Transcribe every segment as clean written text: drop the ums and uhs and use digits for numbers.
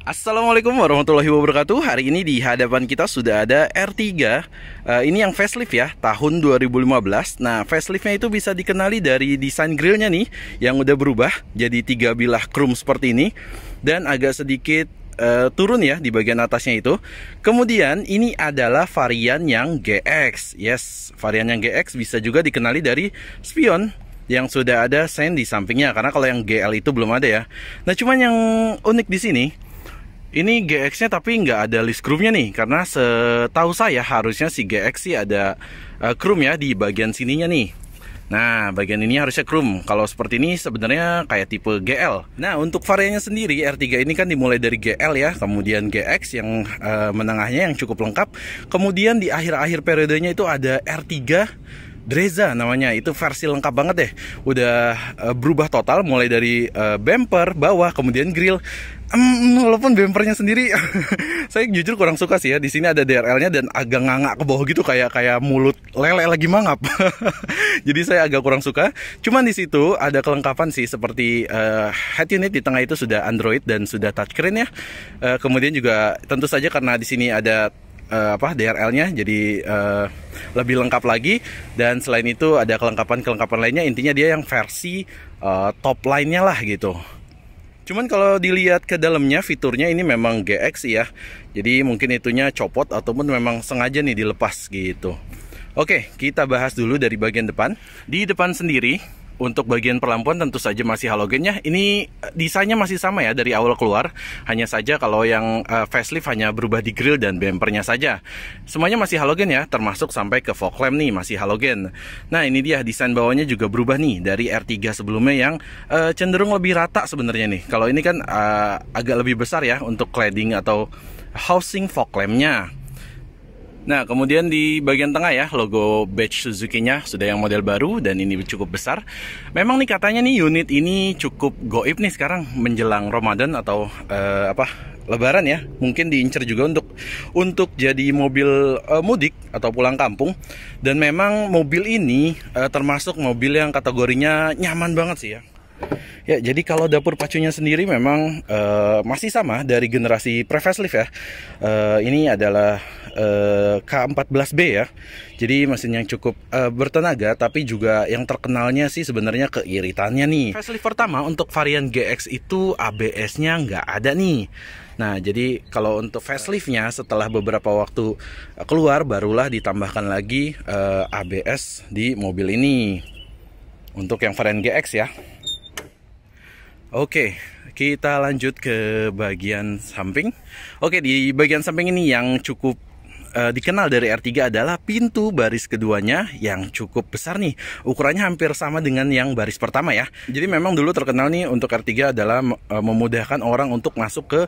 Assalamualaikum warahmatullahi wabarakatuh. Hari ini di hadapan kita sudah ada R3. Ini yang facelift ya, tahun 2015. Nah, faceliftnya itu bisa dikenali dari desain grillnya nih, yang udah berubah jadi 3 bilah chrome seperti ini, dan agak sedikit turun ya di bagian atasnya itu. Kemudian ini adalah varian yang GX. Yes, varian yang GX bisa juga dikenali dari spion yang sudah ada sen di sampingnya, karena kalau yang GL itu belum ada ya. Nah, cuman yang unik di sini, ini GX-nya tapi nggak ada list chrome-nya nih, karena setahu saya harusnya si GX sih ada chrome ya di bagian sininya nih. Nah, bagian ini harusnya chrome. Kalau seperti ini sebenarnya kayak tipe GL. Nah, untuk variannya sendiri R3 ini kan dimulai dari GL ya, kemudian GX yang menengahnya yang cukup lengkap. Kemudian di akhir-akhir periodenya itu ada R3 Dreza namanya, itu versi lengkap banget deh. Udah berubah total mulai dari bumper, bawah, kemudian grill. Walaupun bumpernya sendiri saya jujur kurang suka sih ya. Di sini ada DRL-nya dan agak nganga ke bawah gitu, kayak mulut lele lagi mangap. Jadi saya agak kurang suka. Cuman di situ ada kelengkapan sih, seperti head unit di tengah itu sudah Android dan sudah touchscreen ya. Kemudian juga tentu saja karena di sini ada DRL-nya, jadi lebih lengkap lagi. Dan selain itu ada kelengkapan lainnya. Intinya dia yang versi top line-nya lah gitu. Cuman kalau dilihat ke dalamnya, fiturnya ini memang GX ya. Jadi mungkin itunya copot ataupun memang sengaja nih dilepas gitu. Oke, kita bahas dulu dari bagian depan. Di depan sendiri, untuk bagian perlampuan tentu saja masih halogen ya. Ini desainnya masih sama ya dari awal keluar. Hanya saja kalau yang facelift hanya berubah di grill dan bumpernya saja. Semuanya masih halogen ya, termasuk sampai ke fog lamp nih masih halogen. Nah, ini dia desain bawahnya juga berubah nih dari R3 sebelumnya yang cenderung lebih rata sebenarnya nih. Kalau ini kan agak lebih besar ya untuk cladding atau housing fog lampnya. Nah, kemudian di bagian tengah ya, logo badge Suzuki-nya sudah yang model baru dan ini cukup besar. Memang nih katanya nih unit ini cukup goib nih sekarang menjelang Ramadan atau Lebaran ya. Mungkin diincar juga untuk jadi mobil mudik atau pulang kampung. Dan memang mobil ini termasuk mobil yang kategorinya nyaman banget sih ya. Ya, jadi kalau dapur pacunya sendiri memang masih sama dari generasi pre-facelift ya. Ini adalah K14B ya. Jadi mesin yang cukup bertenaga, tapi juga yang terkenalnya sih sebenarnya keiritannya nih. Facelift pertama untuk varian GX itu ABS-nya nggak ada nih. Nah, jadi kalau untuk faceliftnya setelah beberapa waktu keluar, barulah ditambahkan lagi ABS di mobil ini. Untuk yang varian GX ya. Oke, kita lanjut ke bagian samping. Oke, di bagian samping ini yang cukup dikenal dari R3 adalah pintu baris keduanya yang cukup besar nih. Ukurannya hampir sama dengan yang baris pertama ya. Jadi memang dulu terkenal nih untuk R3 adalah memudahkan orang untuk masuk ke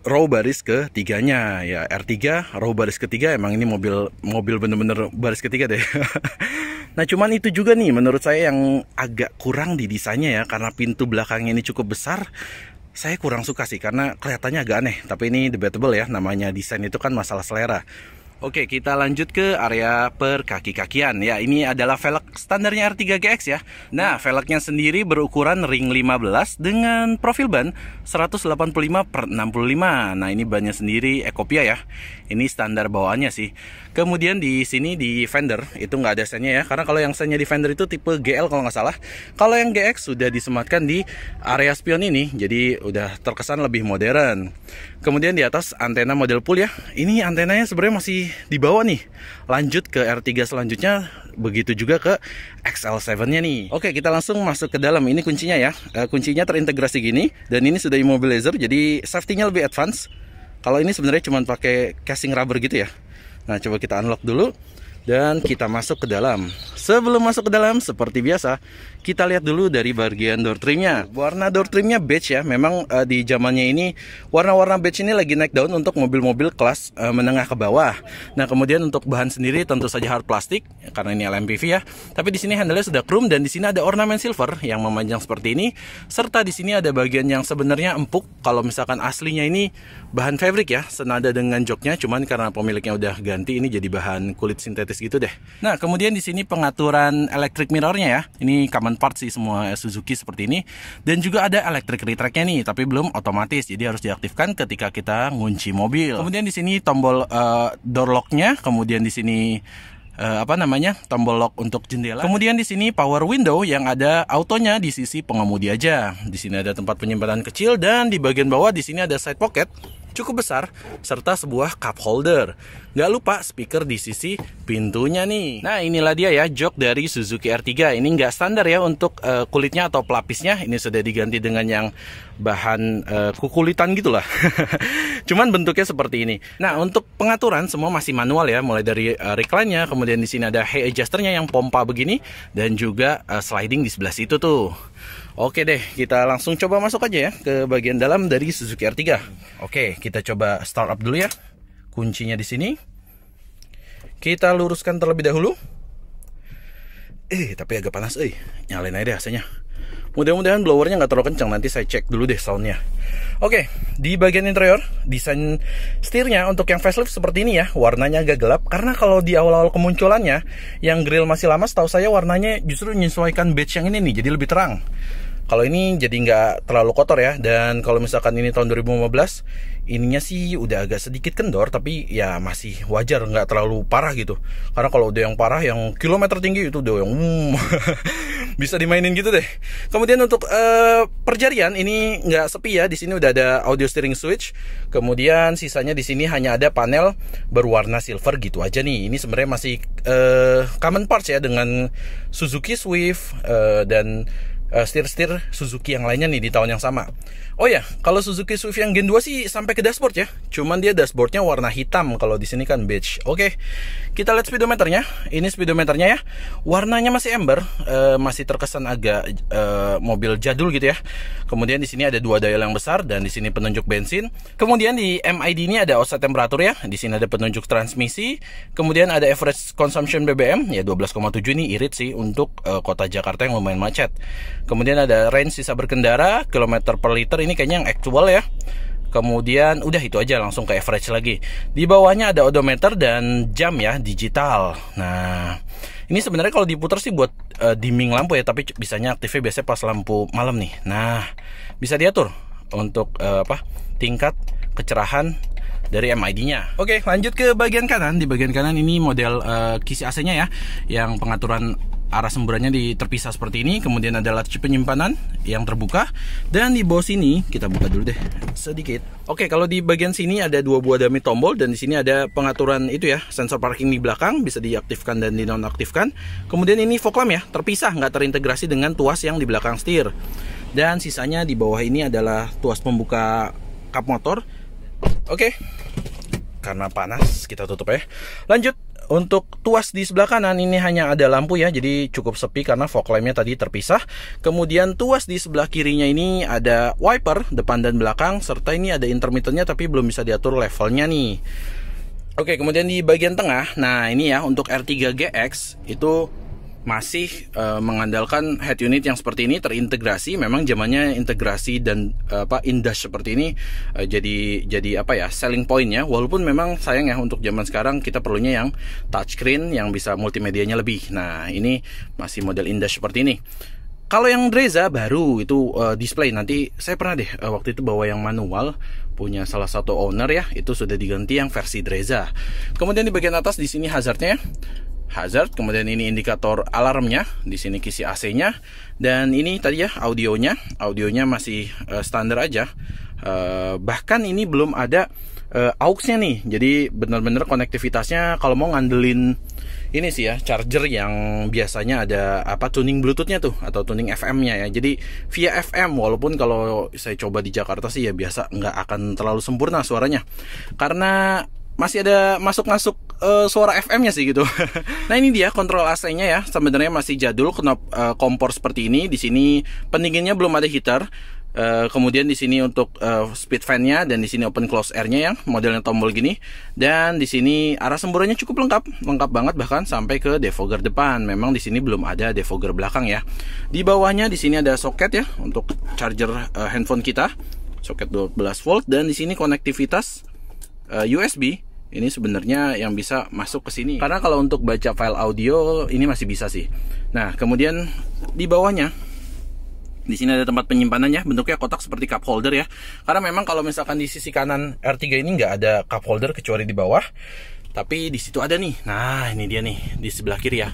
row baris ketiganya ya. R3 row baris ketiga, emang ini mobil bener-bener baris ketiga deh. Nah, cuman itu juga nih menurut saya yang agak kurang di desainnya ya, karena pintu belakangnya ini cukup besar. Saya kurang suka sih karena kelihatannya agak aneh, tapi ini debatable ya, namanya desain itu kan masalah selera. Oke, kita lanjut ke area per kaki-kakian ya. Ini adalah velg standarnya R3 GX ya. Nah, velgnya sendiri berukuran ring 15 dengan profil ban 185/65. Nah, ini bannya sendiri Ecopia ya. Ini standar bawaannya sih. Kemudian di sini di fender itu nggak ada sennya ya, karena kalau yang sennya di fender itu tipe GL kalau nggak salah. Kalau yang GX sudah disematkan di area spion ini, jadi udah terkesan lebih modern. Kemudian di atas antena model pull ya. Ini antenanya sebenarnya masih di bawah nih. Lanjut ke R3 selanjutnya, begitu juga ke XL7-nya nih. Oke, kita langsung masuk ke dalam. Ini kuncinya ya. Kuncinya terintegrasi gini, dan ini sudah immobilizer, jadi safety-nya lebih advance. Kalau ini sebenarnya cuma pakai casing rubber gitu ya. Nah, coba kita unlock dulu dan kita masuk ke dalam. Sebelum masuk ke dalam, seperti biasa, kita lihat dulu dari bagian door trimnya. Warna door trimnya beige ya. Memang di zamannya ini warna-warna beige ini lagi naik daun untuk mobil-mobil kelas menengah ke bawah. Nah, kemudian untuk bahan sendiri tentu saja hard plastik karena ini LMPV ya. Tapi di sini handle-nya sudah chrome dan di sini ada ornamen silver yang memanjang seperti ini. Serta di sini ada bagian yang sebenarnya empuk. Kalau misalkan aslinya ini bahan fabric ya, senada dengan joknya, cuman karena pemiliknya udah ganti ini jadi bahan kulit sintetis otomatis gitu deh. Nah, kemudian di sini pengaturan electric mirrornya ya. Ini common part sih semua Suzuki seperti ini. Dan juga ada electric retract-nya nih, tapi belum otomatis. Jadi harus diaktifkan ketika kita ngunci mobil. Kemudian di sini tombol door lock-nya, kemudian di sini tombol lock untuk jendela. Kemudian di sini power window yang ada autonya di sisi pengemudi aja. Di sini ada tempat penyimpanan kecil dan di bagian bawah di sini ada side pocket cukup besar serta sebuah cup holder. Nggak lupa speaker di sisi pintunya nih. Nah, inilah dia ya jok dari Suzuki R3. Ini nggak standar ya untuk kulitnya atau pelapisnya. Ini sudah diganti dengan yang bahan kukulitan gitulah. Cuman bentuknya seperti ini. Nah, untuk pengaturan semua masih manual ya, mulai dari recline-nya, kemudian di sini ada hay adjuster-nya yang pompa begini dan juga sliding di sebelah situ tuh. Oke deh, kita langsung coba masuk aja ya ke bagian dalam dari Suzuki R3. Oke, kita coba start up dulu ya. Kuncinya di sini. Kita luruskan terlebih dahulu. Tapi agak panas, nyalain aja deh AC-nya. Mudah-mudahan blowernya nggak terlalu kencang, nanti saya cek dulu deh soundnya. Oke, di bagian interior, desain setirnya untuk yang facelift seperti ini ya, warnanya agak gelap. Karena kalau di awal-awal kemunculannya, yang grill masih lama, setahu saya warnanya justru menyesuaikan badge yang ini nih, jadi lebih terang. Kalau ini jadi nggak terlalu kotor ya. Dan kalau misalkan ini tahun 2015, ininya sih udah agak sedikit kendor, tapi ya masih wajar, nggak terlalu parah gitu. Karena kalau udah yang parah, yang kilometer tinggi itu udah yang bisa dimainin gitu deh. Kemudian untuk perjarian ini nggak sepi ya. Di sini udah ada audio steering switch. Kemudian sisanya di sini hanya ada panel berwarna silver gitu aja nih. Ini sebenarnya masih common parts ya dengan Suzuki Swift dan setir-setir Suzuki yang lainnya nih di tahun yang sama. Oh ya, kalau Suzuki Swift yang Gen 2 sih sampai ke dashboard ya. Cuman dia dashboardnya warna hitam, kalau di sini kan beige. Oke, kita lihat speedometernya. Ini speedometernya ya. Warnanya masih amber, masih terkesan agak mobil jadul gitu ya. Kemudian di sini ada 2 dial yang besar dan di sini penunjuk bensin. Kemudian di MID ini ada offset temperatur ya. Di sini ada penunjuk transmisi. Kemudian ada average consumption BBM ya 12,7, ini irit sih untuk kota Jakarta yang lumayan macet. Kemudian ada range sisa berkendara, kilometer per liter, ini kayaknya yang actual ya. Kemudian udah itu aja, langsung ke average lagi. Di bawahnya ada odometer dan jam ya, digital. Nah, ini sebenarnya kalau diputar sih buat dimming lampu ya, tapi bisanya aktifnya biasanya pas lampu malam nih. Nah, bisa diatur untuk tingkat kecerahan dari MID-nya. Oke, lanjut ke bagian kanan. Di bagian kanan ini model kisi AC-nya ya, yang pengaturan arah semburannya terpisah seperti ini. Kemudian ada laci penyimpanan yang terbuka. Dan di bawah sini, kita buka dulu deh sedikit. Oke, kalau di bagian sini ada 2 buah dummy tombol. Dan di sini ada pengaturan itu ya, sensor parking di belakang, bisa diaktifkan dan dinonaktifkan. Kemudian ini fog lamp ya, terpisah, nggak terintegrasi dengan tuas yang di belakang setir. Dan sisanya di bawah ini adalah tuas pembuka kap motor. Oke, karena panas kita tutup ya. Lanjut. Untuk tuas di sebelah kanan ini hanya ada lampu ya, jadi cukup sepi karena fog lamp-nya tadi terpisah. Kemudian tuas di sebelah kirinya ini ada wiper depan dan belakang, serta ini ada intermittennya tapi belum bisa diatur levelnya nih. Oke, kemudian di bagian tengah, nah ini ya untuk R3 GX itu masih mengandalkan head unit yang seperti ini, terintegrasi. Memang zamannya integrasi dan in-dash seperti ini jadi selling pointnya. Walaupun memang sayang ya untuk zaman sekarang kita perlunya yang touchscreen yang bisa multimedianya lebih. Nah, ini masih model in-dash seperti ini. Kalau yang Dreza baru itu display. Nanti saya pernah deh waktu itu bawa yang manual, punya salah satu owner ya, itu sudah diganti yang versi Dreza. Kemudian di bagian atas di sini hazardnya ya. Hazard, kemudian ini indikator alarmnya, di sini kisi AC-nya, dan ini tadi ya audionya masih standar aja. Bahkan ini belum ada aux-nya nih, jadi benar-benar konektivitasnya kalau mau ngandelin ini sih ya, charger yang biasanya ada tuning Bluetooth-nya tuh atau tuning FM-nya ya. Jadi via FM, walaupun kalau saya coba di Jakarta sih ya biasa nggak akan terlalu sempurna suaranya karena masih ada masuk suara FM-nya sih gitu. Nah, ini dia kontrol AC-nya ya. Sebenarnya masih jadul, knob kompor seperti ini. Di sini pendinginnya belum ada heater. Kemudian di sini untuk speed fan-nya dan di sini open close air-nya ya, modelnya tombol gini. Dan di sini arah semburannya cukup lengkap banget, bahkan sampai ke defogger depan. Memang di sini belum ada defogger belakang ya. Di bawahnya di sini ada soket ya untuk charger handphone kita, soket 12 volt, dan di sini konektivitas USB Ini sebenarnya yang bisa masuk ke sini. Karena kalau untuk baca file audio ini masih bisa sih. Nah, kemudian di bawahnya di sini ada tempat penyimpanannya, bentuknya kotak seperti cup holder ya. Karena memang kalau misalkan di sisi kanan R3 ini nggak ada cup holder kecuali di bawah. Tapi di situ ada nih. Nah, ini dia nih di sebelah kiri ya.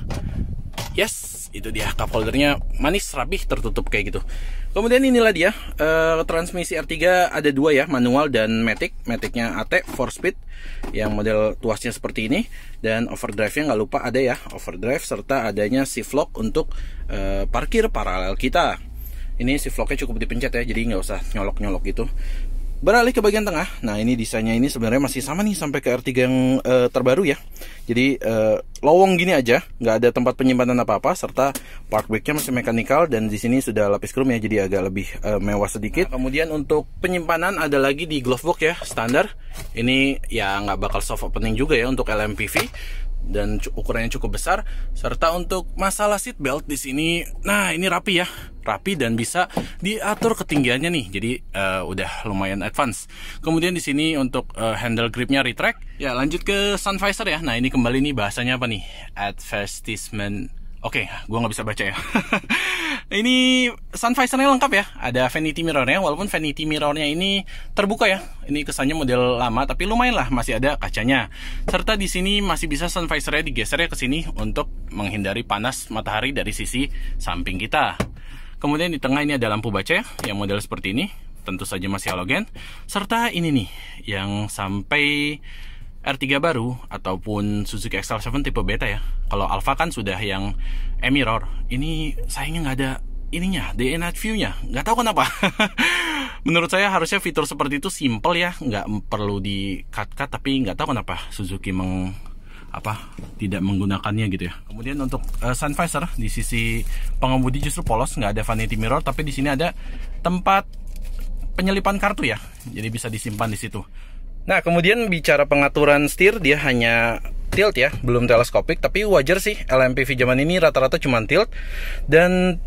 Yes, itu dia cup holdernya, manis, rapih, tertutup kayak gitu. Kemudian inilah dia transmisi R3 ada dua ya, manual dan matic. Maticnya AT 4-speed yang model tuasnya seperti ini, dan overdrive-nya nggak lupa ada ya, overdrive serta adanya shift lock untuk parkir paralel kita. Ini shift lock-nya cukup dipencet ya, jadi nggak usah nyolok-nyolok gitu. Beralih ke bagian tengah. Nah, ini desainnya ini sebenarnya masih sama nih sampai ke R3 yang terbaru ya. Jadi lowong gini aja, nggak ada tempat penyimpanan apa-apa, serta park brake-nya masih mechanical, dan di sini sudah lapis chrome ya, jadi agak lebih mewah sedikit. Kemudian untuk penyimpanan ada lagi di glove box ya, standar. Ini ya nggak bakal soft opening juga ya untuk LMPV, dan ukurannya cukup besar. Serta untuk masalah seat belt di sini, nah ini rapi ya, rapi dan bisa diatur ketinggiannya nih, jadi udah lumayan advance. Kemudian di sini untuk handle gripnya retract. Ya, lanjut ke sun visor ya. Nah, ini kembali nih bahasanya apa nih? Advertisement. Oke, gua nggak bisa baca ya. Ini sun visornya lengkap ya. Ada vanity mirrornya, walaupun vanity mirrornya ini terbuka ya. Ini kesannya model lama, tapi lumayan lah, masih ada kacanya. Serta di sini masih bisa sun visornya digeser ya ke sini untuk menghindari panas matahari dari sisi samping kita. Kemudian di tengah ini ada lampu baca ya, yang model seperti ini. Tentu saja masih halogen. Serta ini nih, yang sampai R3 baru ataupun Suzuki XL7 tipe beta ya. Kalau Alfa kan sudah yang e-mirror. Ini sayangnya nggak ada ininya, day and night view-nya. Nggak tahu kenapa. Menurut saya harusnya fitur seperti itu simple ya, nggak perlu di cut-cut, tapi nggak tahu kenapa Suzuki tidak menggunakannya gitu ya. Kemudian untuk sun visor di sisi pengemudi justru polos, nggak ada vanity mirror, tapi di sini ada tempat penyelipan kartu ya. Jadi bisa disimpan di situ. Nah, kemudian bicara pengaturan setir, dia hanya tilt ya, belum teleskopik, tapi wajar sih LMPV zaman ini rata-rata cuma tilt, dan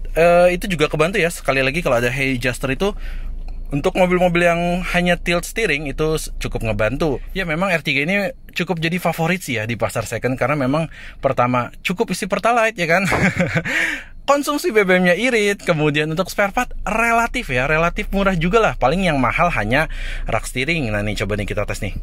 itu juga kebantu ya, sekali lagi kalau ada hay adjuster itu untuk mobil-mobil yang hanya tilt steering itu cukup ngebantu. Ya, memang R3 ini cukup jadi favorit sih ya di pasar second, karena memang pertama cukup isi Pertalite ya kan. Konsumsi BBM-nya irit, kemudian untuk spare part relatif murah juga lah. Paling yang mahal hanya rak steering. Nah, nih coba nih kita tes nih.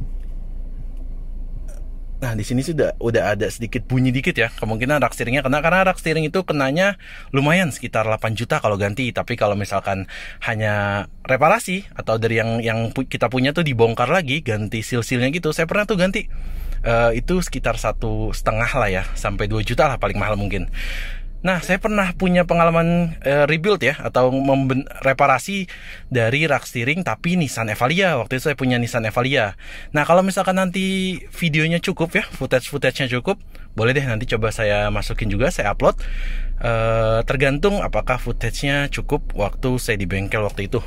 Nah, di sini sudah udah ada sedikit bunyi dikit ya. Kemungkinan rak steeringnya kena, karena rak steering itu kenanya lumayan sekitar 8 juta kalau ganti. Tapi kalau misalkan hanya reparasi atau dari yang kita punya tuh dibongkar lagi, ganti seal-sealnya gitu. Saya pernah tuh ganti. Itu sekitar 1,5 lah ya, sampai 2 juta lah paling mahal mungkin. Nah, saya pernah punya pengalaman rebuild ya, atau reparasi dari rak steering tapi Nissan Evalia. Waktu itu saya punya Nissan Evalia. Nah, kalau misalkan nanti videonya cukup ya, footage-nya cukup, boleh deh nanti coba saya masukin juga, saya upload. Tergantung apakah footage-nya cukup waktu saya di bengkel waktu itu.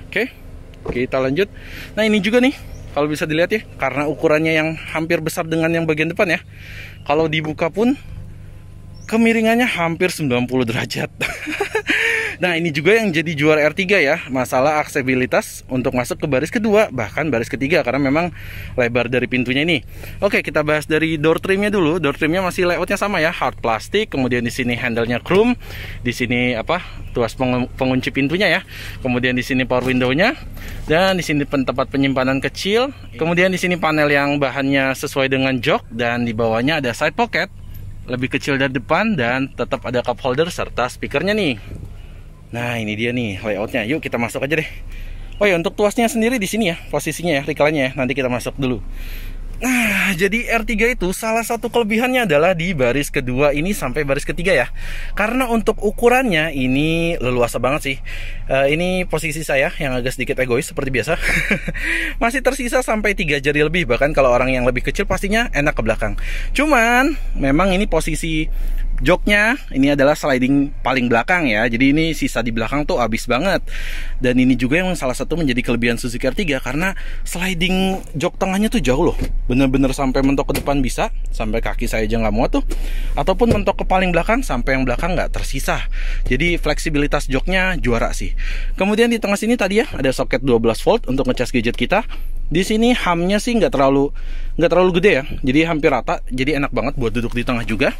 Oke, kita lanjut. Nah, ini juga nih, kalau bisa dilihat ya, karena ukurannya yang hampir besar dengan yang bagian depan ya, kalau dibuka pun kemiringannya hampir 90 derajat. Nah, ini juga yang jadi juara R3 ya, masalah aksesibilitas untuk masuk ke baris kedua, bahkan baris ketiga, karena memang lebar dari pintunya ini. Oke, kita bahas dari door trimnya dulu. Door trimnya masih layoutnya sama ya, hard plastik. Kemudian di sini handle-nya chrome, di sini tuas pengunci pintunya ya. Kemudian di sini power window-nya, dan di sini tempat penyimpanan kecil. Kemudian di sini panel yang bahannya sesuai dengan jok, dan di bawahnya ada side pocket lebih kecil dari depan, dan tetap ada cup holder serta speakernya nih. Nah, ini dia nih layoutnya. Yuk kita masuk aja deh. Oh ya, untuk tuasnya sendiri di sini ya, posisinya ya, recline-nya ya. Nanti kita masuk dulu. Nah, jadi R3 itu salah satu kelebihannya adalah di baris kedua ini sampai baris ketiga ya. Karena untuk ukurannya ini leluasa banget sih. Ini posisi saya yang agak sedikit egois seperti biasa. Masih tersisa sampai 3 jari lebih. Bahkan kalau orang yang lebih kecil pastinya enak ke belakang. Cuman memang ini posisi joknya ini adalah sliding paling belakang ya. Jadi ini sisa di belakang tuh abis banget. Dan ini juga yang salah satu menjadi kelebihan Suzuki R3 karena sliding jok tengahnya tuh jauh loh. Bener-bener sampai mentok ke depan bisa, sampai kaki saya aja nggak muat tuh. Ataupun mentok ke paling belakang sampai yang belakang nggak tersisa. Jadi fleksibilitas joknya juara sih. Kemudian di tengah sini tadi ya ada soket 12 volt untuk ngecas gadget kita. Di sini hamnya sih nggak terlalu gede ya. Jadi hampir rata. Jadi enak banget buat duduk di tengah juga.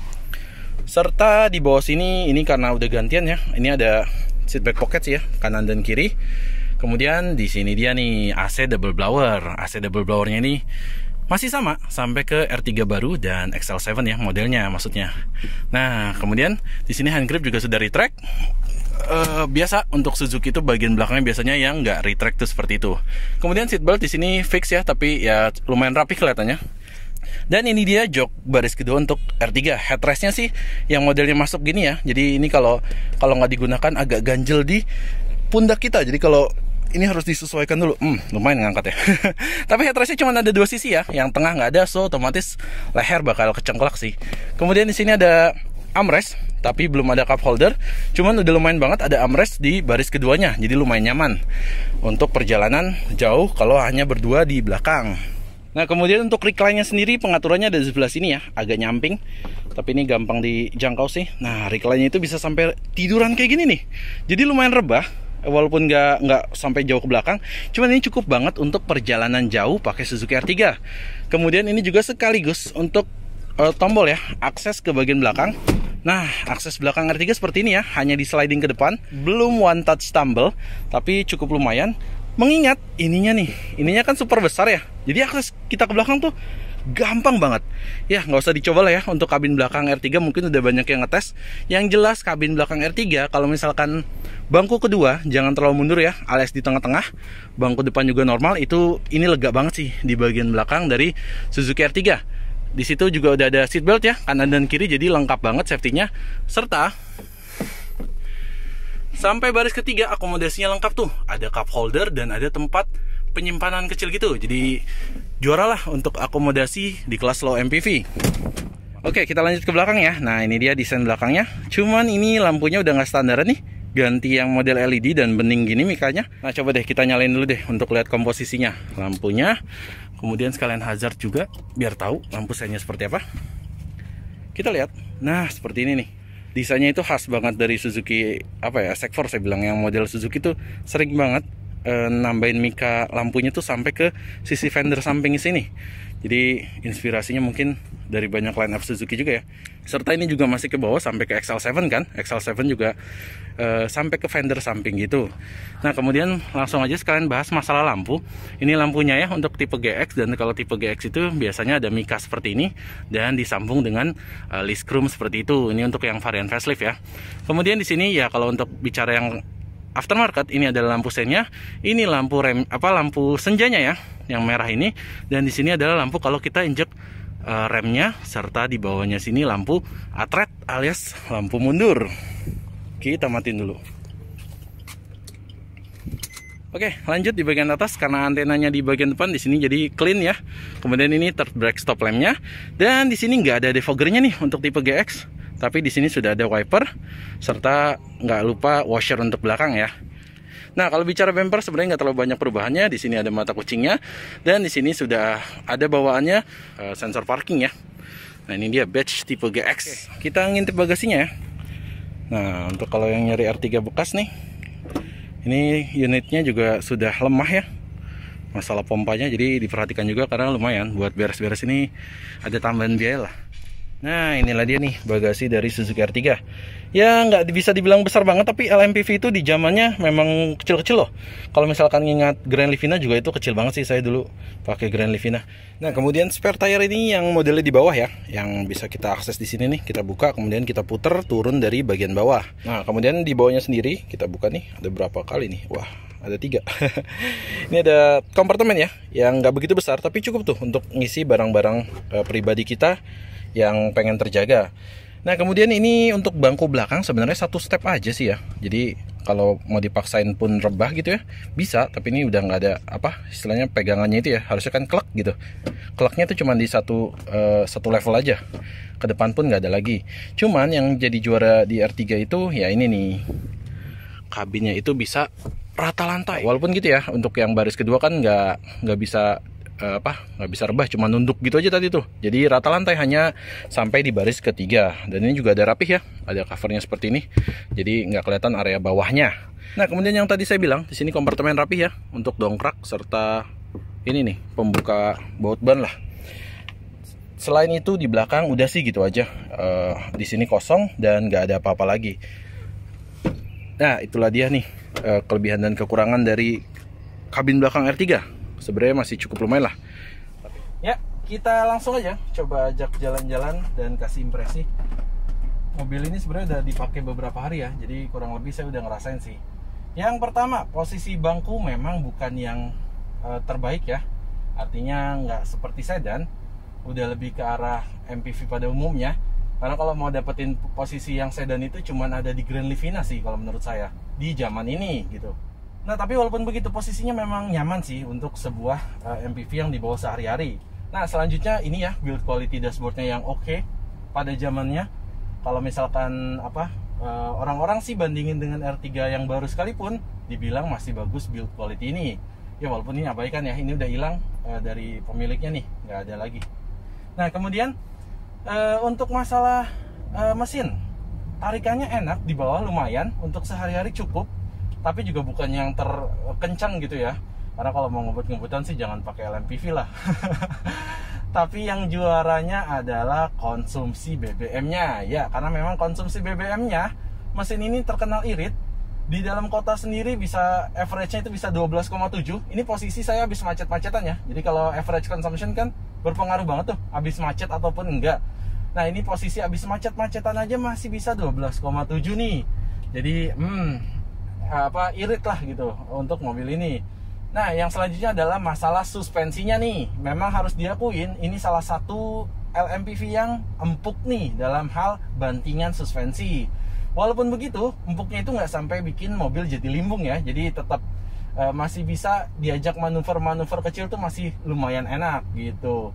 Serta di bawah sini ini karena udah gantian ya. Ini ada seat back pocket sih ya, kanan dan kiri. Kemudian di sini dia nih AC double blower. AC double blowernya ini masih sama sampai ke R3 baru dan XL7 ya modelnya maksudnya. Nah, kemudian di sini hand grip juga sudah retract. Biasa untuk Suzuki itu bagian belakangnya biasanya yang nggak retract tuh seperti itu. Kemudian seat belt di sini fix ya, tapi ya lumayan rapi kelihatannya. Dan ini dia jok baris kedua untuk R3. Headrestnya sih yang modelnya masuk gini ya. Jadi ini kalau nggak digunakan agak ganjel di pundak kita. Jadi kalau ini harus disesuaikan dulu. Lumayan ngangkat ya. Tapi headrestnya cuma ada 2 sisi ya. Yang tengah nggak ada, so otomatis leher bakal kecengklak sih. Kemudian di sini ada armrest, tapi belum ada cup holder. Cuman udah lumayan banget ada armrest di baris keduanya. Jadi lumayan nyaman untuk perjalanan jauh kalau hanya berdua di belakang. Nah, kemudian untuk recline-nya sendiri pengaturannya ada di sebelah sini ya, agak nyamping. Tapi ini gampang dijangkau sih. Nah, recline-nya itu bisa sampai tiduran kayak gini nih. Jadi lumayan rebah, walaupun nggak sampai jauh ke belakang. Cuman ini cukup banget untuk perjalanan jauh pakai Suzuki R3. Kemudian ini juga sekaligus untuk tombol ya, akses ke bagian belakang. Nah, akses belakang R3 seperti ini ya, hanya di sliding ke depan. Belum one touch tumble, tapi cukup lumayan. Mengingat ininya kan super besar ya. Jadi akses kita ke belakang tuh gampang banget. Ya nggak usah dicoba lah ya. Untuk kabin belakang R3 mungkin udah banyak yang ngetes. Yang jelas kabin belakang R3 kalau misalkan bangku kedua jangan terlalu mundur ya, alias di tengah-tengah. Bangku depan juga normal. Ini lega banget sih di bagian belakang dari Suzuki R3. Di situ juga udah ada seat belt ya, kanan dan kiri, jadi lengkap banget safety-nya. Serta sampai baris ketiga akomodasinya lengkap tuh. Ada cup holder dan ada tempat penyimpanan kecil gitu. Jadi juara lah untuk akomodasi di kelas low MPV. Oke, kita lanjut ke belakang ya. Nah, ini dia desain belakangnya. Cuman ini lampunya udah nggak standar nih. Ganti yang model LED dan bening gini mikanya. Nah, coba deh kita nyalain dulu deh untuk lihat komposisinya. Lampunya. Kemudian sekalian hazard juga biar tahu lampu senya seperti apa. Kita lihat. Nah, seperti ini nih. Desainnya itu khas banget dari Suzuki Sekfor saya bilang, yang model Suzuki tuh sering banget nambahin mika lampunya tuh sampai ke sisi fender samping sini. Jadi inspirasinya mungkin dari banyak line up Suzuki juga ya. Serta ini juga masih ke bawah sampai ke XL7 kan. XL7 juga sampai ke fender samping gitu. Nah, kemudian langsung aja sekalian bahas masalah lampu. Ini lampunya ya untuk tipe GX, dan kalau tipe GX itu biasanya ada mika seperti ini dan disambung dengan list chrome seperti itu. Ini untuk yang varian facelift ya. Kemudian di sini ya kalau untuk bicara yang aftermarket, ini adalah lampu sennya, ini lampu lampu senjanya ya, yang merah ini, dan di sini adalah lampu kalau kita injek remnya, serta di bawahnya sini lampu atret alias lampu mundur. Kita matiin dulu. Oke, lanjut di bagian atas, karena antenanya di bagian depan di sini jadi clean ya. Kemudian ini third brake stop lampnya, dan di sini nggak ada defoggernya nih untuk tipe GX. Tapi di sini sudah ada wiper, serta nggak lupa washer untuk belakang ya. Nah, kalau bicara bumper sebenarnya nggak terlalu banyak perubahannya. Di sini ada mata kucingnya, dan di sini sudah ada bawaannya sensor parking ya. Nah, ini dia badge tipe GX. Kita ngintip bagasinya ya. Nah, untuk kalau yang nyari R3 bekas nih, ini unitnya juga sudah lemah ya. Masalah pompanya jadi diperhatikan juga, karena lumayan buat beres-beres ini ada tambahan biaya lah. Nah, inilah dia nih bagasi dari Suzuki R3. Ya nggak bisa dibilang besar banget, tapi LMPV itu di zamannya memang kecil-kecil loh. Kalau misalkan ingat Grand Livina juga itu kecil banget sih, saya dulu pakai Grand Livina. Nah, kemudian spare tire ini yang modelnya di bawah ya, yang bisa kita akses di sini nih. Kita buka, kemudian kita puter turun dari bagian bawah. Nah, kemudian di bawahnya sendiri kita buka nih, ada berapa kali nih? Wah, ada 3. Ini ada kompartemen ya, yang nggak begitu besar tapi cukup tuh untuk ngisi barang-barang pribadi kita yang pengen terjaga. Nah, kemudian ini untuk bangku belakang sebenarnya satu step aja sih ya. Jadi kalau mau dipaksain pun rebah gitu ya bisa, tapi ini udah nggak ada apa istilahnya pegangannya itu ya, harusnya kan klek gitu. Kleknya itu cuma di satu level aja, ke depan pun nggak ada lagi. Cuman yang jadi juara di R3 itu ya ini nih, kabinnya itu bisa rata lantai. Walaupun gitu ya, untuk yang baris kedua kan nggak bisa nggak bisa rebah, cuma nunduk gitu aja tadi tuh. Jadi rata lantai hanya sampai di baris ketiga. Dan ini juga ada rapih ya, ada covernya seperti ini, jadi nggak kelihatan area bawahnya. Nah kemudian yang tadi saya bilang, di sini kompartemen rapih ya untuk dongkrak serta ini nih pembuka baut ban lah. Selain itu di belakang udah sih gitu aja. Di sini kosong dan nggak ada apa-apa lagi. Nah itulah dia nih kelebihan dan kekurangan dari kabin belakang R3. Sebenarnya masih cukup lumayan lah. Ya, kita langsung aja coba ajak jalan-jalan dan kasih impresi. Mobil ini sebenarnya udah dipakai beberapa hari ya, jadi kurang lebih saya udah ngerasain sih. Yang pertama, posisi bangku memang bukan yang terbaik ya. Artinya nggak seperti sedan, udah lebih ke arah MPV pada umumnya. Karena kalau mau dapetin posisi yang sedan itu cuman ada di Grand Livina sih kalau menurut saya di zaman ini gitu. Nah tapi walaupun begitu posisinya memang nyaman sih untuk sebuah MPV yang dibawa sehari-hari. Nah selanjutnya ini ya build quality dashboardnya yang oke pada zamannya. Kalau misalkan orang-orang sih bandingin dengan R3 yang baru sekalipun dibilang masih bagus build quality ini. Ya walaupun ini abaikan ya, ini udah hilang dari pemiliknya nih, nggak ada lagi. Nah kemudian untuk masalah mesin, tarikannya enak, di bawah lumayan, untuk sehari-hari cukup. Tapi juga bukan yang terkencang gitu ya, karena kalau mau ngebut-ngebutan sih jangan pakai LMPV lah. Tapi yang juaranya adalah konsumsi BBM-nya ya, karena memang konsumsi BBM-nya mesin ini terkenal irit. Di dalam kota sendiri bisa average-nya itu bisa 12,7. Ini posisi saya habis macet-macetan ya, jadi kalau average consumption kan berpengaruh banget tuh, habis macet ataupun enggak. Nah ini posisi habis macet-macetan aja masih bisa 12,7 nih. Jadi irit lah gitu untuk mobil ini. Nah yang selanjutnya adalah masalah suspensinya nih. Memang harus diakuin ini salah satu LMPV yang empuk nih dalam hal bantingan suspensi. Walaupun begitu empuknya itu nggak sampai bikin mobil jadi limbung ya, jadi tetap masih bisa diajak manuver-manuver kecil tuh masih lumayan enak gitu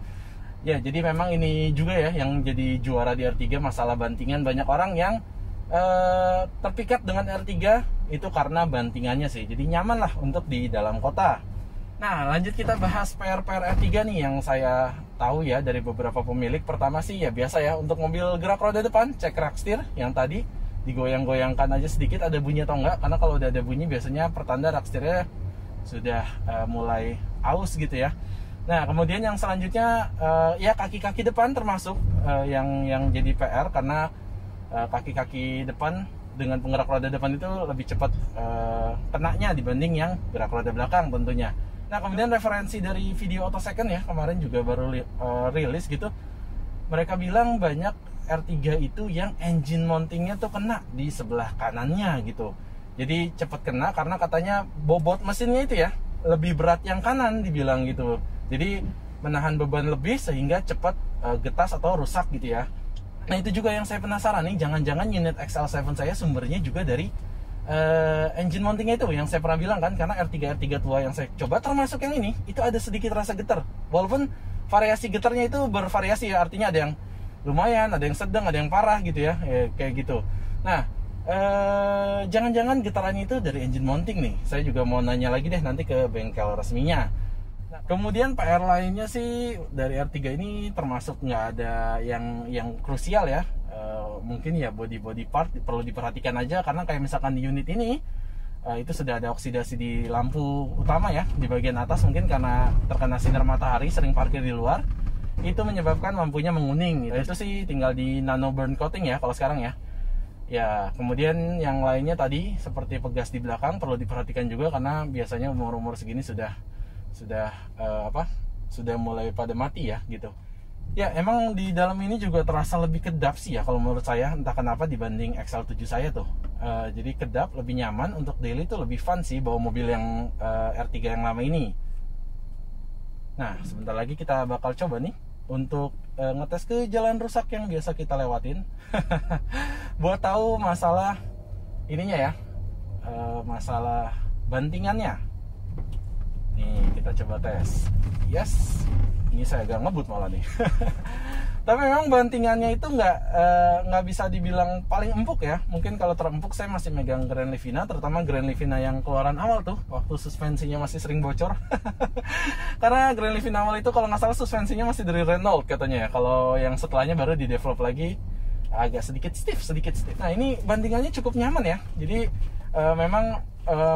ya. Jadi memang ini juga ya yang jadi juara di R3, masalah bantingan. Banyak orang yang terpikat dengan R3 itu karena bantingannya sih, jadi nyaman lah untuk di dalam kota. Nah lanjut kita bahas PR-PR R3 nih yang saya tahu ya dari beberapa pemilik. Pertama sih ya biasa ya, untuk mobil gerak roda depan cek rak setir yang tadi digoyang-goyangkan aja sedikit ada bunyi atau enggak, karena kalau udah ada bunyi biasanya pertanda rak setirnya sudah mulai aus gitu ya. Nah kemudian yang selanjutnya ya kaki-kaki depan termasuk yang jadi PR, karena kaki-kaki depan dengan penggerak roda depan itu lebih cepat kenanya dibanding yang gerak roda belakang tentunya. Nah kemudian referensi dari Video Auto Second ya, kemarin juga baru rilis gitu, mereka bilang banyak R3 itu yang engine mountingnya tuh kena di sebelah kanannya gitu. Jadi cepat kena karena katanya bobot mesinnya itu ya lebih berat yang kanan dibilang gitu. Jadi menahan beban lebih sehingga cepat getas atau rusak gitu ya. Nah itu juga yang saya penasaran nih, jangan-jangan unit XL7 saya sumbernya juga dari engine mountingnya itu yang saya pernah bilang kan, karena R3 tua yang saya coba termasuk yang ini itu ada sedikit rasa getar. Walaupun variasi getarnya itu bervariasi ya, artinya ada yang lumayan, ada yang sedang, ada yang parah gitu ya, kayak gitu. Nah jangan-jangan getarannya itu dari engine mounting nih. Saya juga mau nanya lagi deh nanti ke bengkel resminya. Nah, kemudian PR lainnya sih dari R3 ini termasuk nggak ada yang krusial ya. Mungkin ya body part perlu diperhatikan aja, karena kayak misalkan di unit ini itu sudah ada oksidasi di lampu utama ya, di bagian atas, mungkin karena terkena sinar matahari, sering parkir di luar, itu menyebabkan lampunya menguning gitu. Itu sih tinggal di nano burn coating ya kalau sekarang ya. Ya, kemudian yang lainnya tadi seperti pegas di belakang perlu diperhatikan juga, karena biasanya umur-umur segini sudah mulai pada mati ya gitu. Ya, emang di dalam ini juga terasa lebih kedap sih ya kalau menurut saya, entah kenapa dibanding XL7 saya tuh. Jadi kedap, lebih nyaman untuk daily tuh, lebih fun sih bawa mobil yang R3 yang lama ini. Nah, sebentar lagi kita bakal coba nih untuk ngetes ke jalan rusak yang biasa kita lewatin. Buat tahu masalah ininya ya, masalah bantingannya. Nih kita coba tes. Yes, ini saya agak ngebut malah nih. Tapi memang bantingannya itu nggak bisa dibilang paling empuk ya. Mungkin kalau terempuk saya masih megang Grand Livina, terutama Grand Livina yang keluaran awal tuh, waktu suspensinya masih sering bocor. Karena Grand Livina awal itu kalau nggak salah suspensinya masih dari Renault katanya ya. Kalau yang setelahnya baru di develop lagi, agak sedikit stiff. Nah ini bantingannya cukup nyaman ya. Jadi memang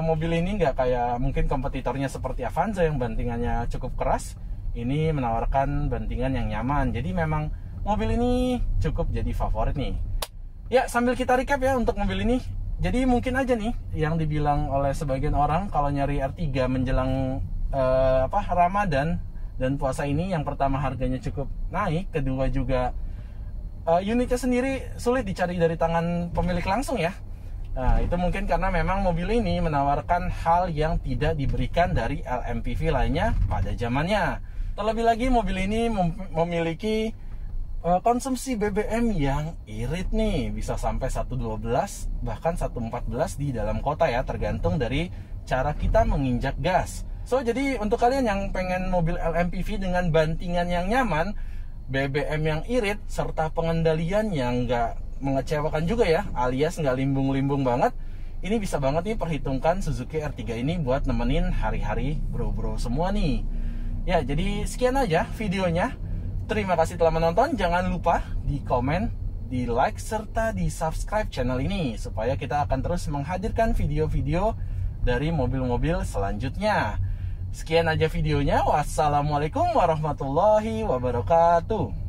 mobil ini nggak kayak mungkin kompetitornya seperti Avanza yang bantingannya cukup keras. Ini menawarkan bantingan yang nyaman. Jadi memang mobil ini cukup jadi favorit nih. Ya, sambil kita recap ya untuk mobil ini. Jadi mungkin aja nih yang dibilang oleh sebagian orang kalau nyari R3 menjelang Ramadan dan puasa ini, yang pertama harganya cukup naik, kedua juga unitnya sendiri sulit dicari dari tangan pemilik langsung ya. Nah, itu mungkin karena memang mobil ini menawarkan hal yang tidak diberikan dari LMPV lainnya pada zamannya. Terlebih lagi mobil ini memiliki konsumsi BBM yang irit nih, bisa sampai 112 bahkan 114 di dalam kota ya, tergantung dari cara kita menginjak gas. So jadi untuk kalian yang pengen mobil LMPV dengan bantingan yang nyaman, BBM yang irit, serta pengendalian yang nggak mengecewakan juga ya, alias nggak limbung-limbung banget, ini bisa banget nih perhitungkan Suzuki R3 ini buat nemenin hari-hari bro-bro semua nih. Ya, jadi sekian aja videonya. Terima kasih telah menonton. Jangan lupa di komen, di like, serta di subscribe channel ini, supaya kita akan terus menghadirkan video-video dari mobil-mobil selanjutnya. Sekian aja videonya. Wassalamualaikum warahmatullahi wabarakatuh.